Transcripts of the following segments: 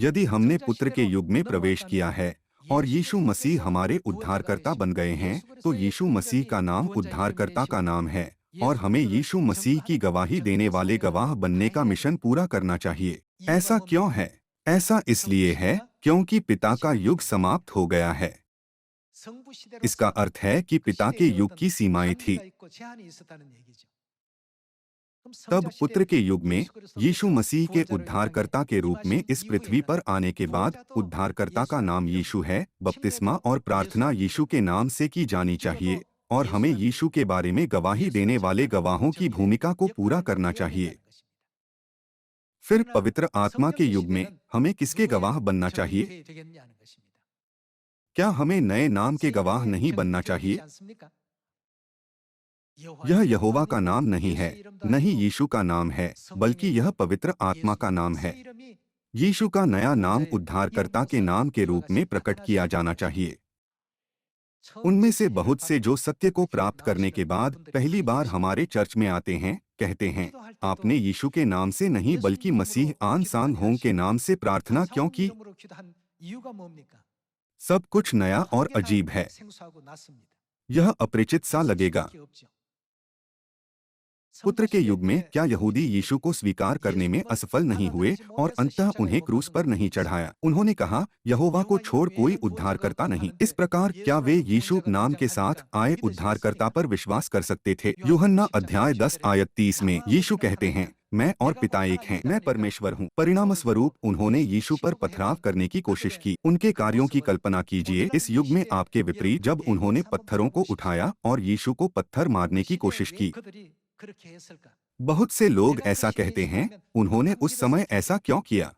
यदि हमने पुत्र के युग में प्रवेश किया है और यीशु मसीह हमारे उद्धारकर्ता बन गए हैं, तो यीशु मसीह का नाम उद्धारकर्ता का नाम है और हमें यीशु मसीह की गवाही देने वाले गवाह बनने का मिशन पूरा करना चाहिए। ऐसा क्यों है? ऐसा इसलिए है क्योंकि पिता का युग समाप्त हो गया है। इसका अर्थ है कि पिता के युग की सीमाएं थी। तब पुत्र के युग में यीशु मसीह के उद्धारकर्ता के रूप में इस पृथ्वी पर आने के बाद उद्धारकर्ता का नाम यीशु है। बपतिस्मा और प्रार्थना यीशु के नाम से की जानी चाहिए और हमें यीशु के बारे में गवाही देने वाले गवाहों की भूमिका को पूरा करना चाहिए। फिर पवित्र आत्मा के युग में हमें किसके गवाह बनना चाहिए? क्या हमें नए नाम के गवाह नहीं बनना चाहिए? यह यहोवा का नाम नहीं है, न ही यीशु का नाम है, बल्कि यह पवित्र आत्मा का नाम है। यीशु का नया नाम उद्धारकर्ता के नाम के रूप में प्रकट किया जाना चाहिए। उनमें से बहुत से जो सत्य को प्राप्त करने के बाद पहली बार हमारे चर्च में आते हैं, कहते हैं, आपने यीशु के नाम से नहीं बल्कि मसीह आन सान होंग के नाम से प्रार्थना क्यों की? सब कुछ नया और अजीब है। यह अपरिचित सा लगेगा। पुत्र के युग में क्या यहूदी यीशु को स्वीकार करने में असफल नहीं हुए और अंततः उन्हें क्रूस पर नहीं चढ़ाया? उन्होंने कहा, यहोवा को छोड़ कोई उद्धारकर्ता नहीं। इस प्रकार क्या वे यीशु नाम के साथ आए उद्धारकर्ता पर विश्वास कर सकते थे? यूहन्ना अध्याय 10 आयत 30 में यीशु कहते हैं, मैं और पिता एक हैं, मैं परमेश्वर हूँ। परिणाम स्वरूप उन्होंने यीशु पर पथराव करने की कोशिश की। उनके कार्यों की कल्पना कीजिए इस युग में आपके विपरीत, जब उन्होंने पत्थरों को उठाया और यीशु को पत्थर मारने की कोशिश की। बहुत से लोग ऐसा कहते हैं, उन्होंने उस समय ऐसा क्यों किया?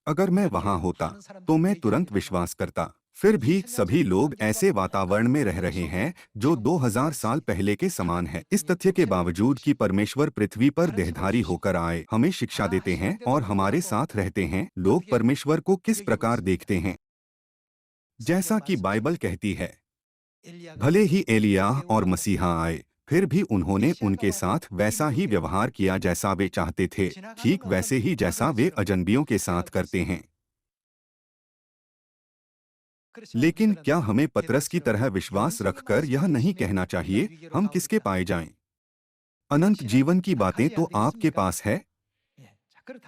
अगर मैं वहां होता तो मैं तुरंत विश्वास करता। फिर भी सभी लोग ऐसे वातावरण में रह रहे हैं जो 2000 साल पहले के समान है। इस तथ्य के बावजूद कि परमेश्वर पृथ्वी पर देहधारी होकर आए, हमें शिक्षा देते हैं और हमारे साथ रहते हैं, लोग परमेश्वर को किस प्रकार देखते हैं? जैसा कि बाइबल कहती है, भले ही एलियाह और मसीहा आए, फिर भी उन्होंने उनके साथ वैसा ही व्यवहार किया जैसा वे चाहते थे, ठीक वैसे ही जैसा वे अजनबियों के साथ करते हैं। लेकिन क्या हमें पतरस की तरह विश्वास रखकर यह नहीं कहना चाहिए, हम किसके पाए जाएं? अनंत जीवन की बातें तो आपके पास है।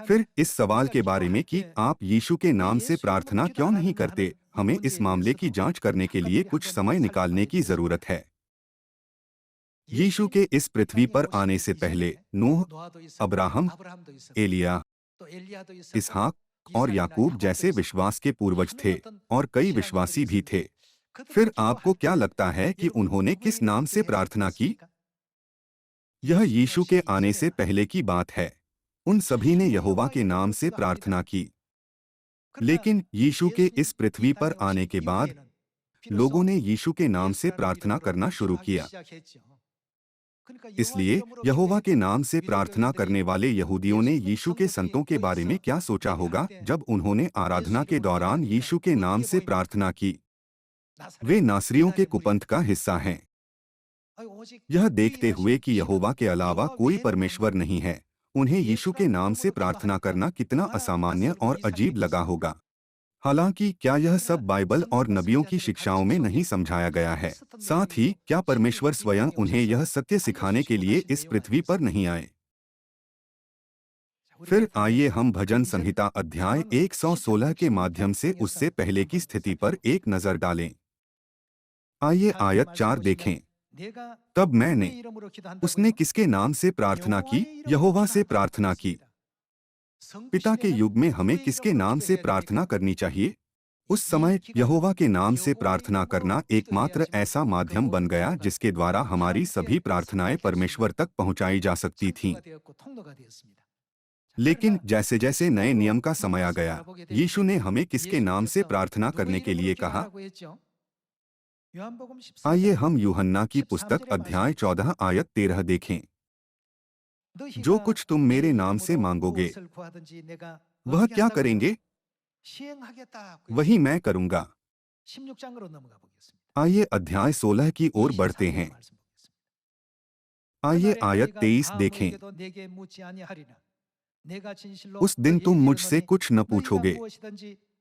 फिर इस सवाल के बारे में कि आप यीशु के नाम से प्रार्थना क्यों नहीं करते, हमें इस मामले की जांच करने के लिए कुछ समय निकालने की जरूरत है। यीशु के इस पृथ्वी पर आने से पहले नूह, अब्राहम, एलिया, इसहाक और याकूब जैसे विश्वास के पूर्वज थे और कई विश्वासी भी थे। फिर आपको क्या लगता है कि उन्होंने किस नाम से प्रार्थना की? यह यीशु के आने से पहले की बात है। उन सभी ने यहोवा के नाम से प्रार्थना की। लेकिन यीशु के इस पृथ्वी पर आने के बाद लोगों ने यीशु के नाम से प्रार्थना करना शुरू किया। इसलिए यहोवा के नाम से प्रार्थना करने वाले यहूदियों ने यीशु के संतों के बारे में क्या सोचा होगा जब उन्होंने आराधना के दौरान यीशु के नाम से प्रार्थना की? वे नासरियों के कुपंथ का हिस्सा हैं। यह देखते हुए कि यहोवा के अलावा कोई परमेश्वर नहीं है, उन्हें यीशु के नाम से प्रार्थना करना कितना असामान्य और अजीब लगा होगा। हालांकि क्या यह सब बाइबल और नबियों की शिक्षाओं में नहीं समझाया गया है? साथ ही क्या परमेश्वर स्वयं उन्हें यह सत्य सिखाने के लिए इस पृथ्वी पर नहीं आए? फिर आइए हम भजन संहिता अध्याय 116 के माध्यम से उससे पहले की स्थिति पर एक नजर डालें। आइए आयत 4 देखें। तब मैंने, उसने किसके नाम से प्रार्थना की? यहोवा से प्रार्थना की। पिता के युग में हमें किसके नाम से प्रार्थना करनी चाहिए? उस समय यहोवा के नाम से प्रार्थना करना एकमात्र ऐसा माध्यम बन गया जिसके द्वारा हमारी सभी प्रार्थनाएं परमेश्वर तक पहुंचाई जा सकती थीं। लेकिन जैसे जैसे नए नियम का समय आ गया, यीशु ने हमें किसके नाम से प्रार्थना करने के लिए कहा? आइए हम यूहन्ना की पुस्तक अध्याय 14 आयत 13 देखें। जो कुछ तुम मेरे नाम से मांगोगे, वह क्या करेंगे? वही मैं करूंगा। आइए अध्याय 16 की ओर बढ़ते हैं। आइए आयत 23 देखें। उस दिन तुम मुझसे कुछ न पूछोगे।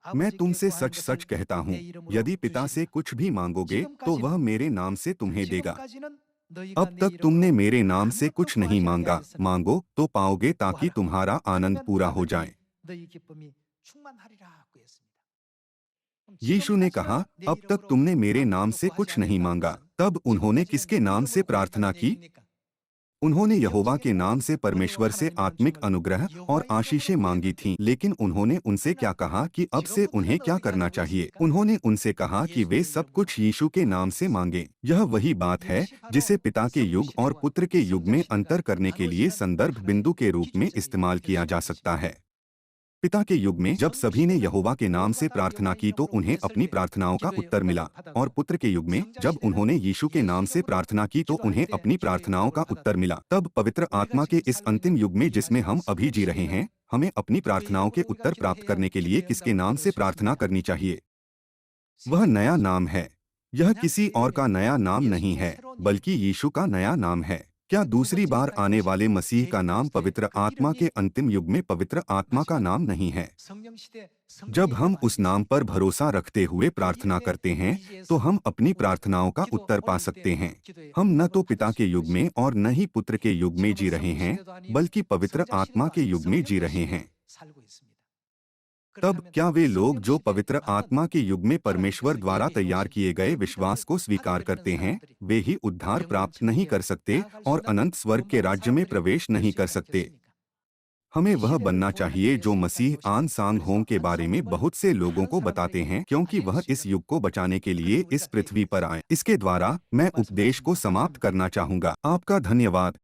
मैं तुमसे सच सच कहता हूँ, यदि पिता से कुछ भी मांगोगे तो वह मेरे नाम से तुम्हें देगा। अब तक तुमने मेरे नाम से कुछ नहीं मांगा, मांगो तो पाओगे ताकि तुम्हारा आनंद पूरा हो जाए। यीशु ने कहा, अब तक तुमने मेरे नाम से कुछ नहीं मांगा। तब उन्होंने किसके नाम से प्रार्थना की? उन्होंने यहोवा के नाम से परमेश्वर से आत्मिक अनुग्रह और आशीषें मांगी थीं। लेकिन उन्होंने उनसे क्या कहा कि अब से उन्हें क्या करना चाहिए? उन्होंने उनसे कहा कि वे सब कुछ यीशु के नाम से मांगें। यह वही बात है जिसे पिता के युग और पुत्र के युग में अंतर करने के लिए संदर्भ बिंदु के रूप में इस्तेमाल किया जा सकता है। पिता के युग में जब सभी ने यहोवा के नाम से प्रार्थना की तो उन्हें अपनी प्रार्थनाओं का उत्तर मिला, और पुत्र के युग में जब उन्होंने यीशु के नाम से प्रार्थना की तो उन्हें अपनी प्रार्थनाओं का उत्तर मिला। तब पवित्र आत्मा के इस अंतिम युग में जिसमें हम अभी जी रहे हैं, हमें अपनी प्रार्थनाओं के उत्तर प्राप्त करने के लिए किसके नाम से प्रार्थना करनी चाहिए? वह नया नाम है। यह किसी और का नया नाम नहीं है, बल्कि यीशु का नया नाम है। क्या दूसरी बार आने वाले मसीह का नाम पवित्र आत्मा के अंतिम युग में पवित्र आत्मा का नाम नहीं है? जब हम उस नाम पर भरोसा रखते हुए प्रार्थना करते हैं, तो हम अपनी प्रार्थनाओं का उत्तर पा सकते हैं। हम न तो पिता के युग में और न ही पुत्र के युग में जी रहे हैं, बल्कि पवित्र आत्मा के युग में जी रहे हैं। तब क्या वे लोग जो पवित्र आत्मा के युग में परमेश्वर द्वारा तैयार किए गए विश्वास को स्वीकार करते हैं, वे ही उद्धार प्राप्त नहीं कर सकते और अनंत स्वर्ग के राज्य में प्रवेश नहीं कर सकते? हमें वह बनना चाहिए जो मसीह आन सांग होंग के बारे में बहुत से लोगों को बताते हैं, क्योंकि वह इस युग को बचाने के लिए इस पृथ्वी पर आए। इसके द्वारा मैं उपदेश को समाप्त करना चाहूँगा। आपका धन्यवाद।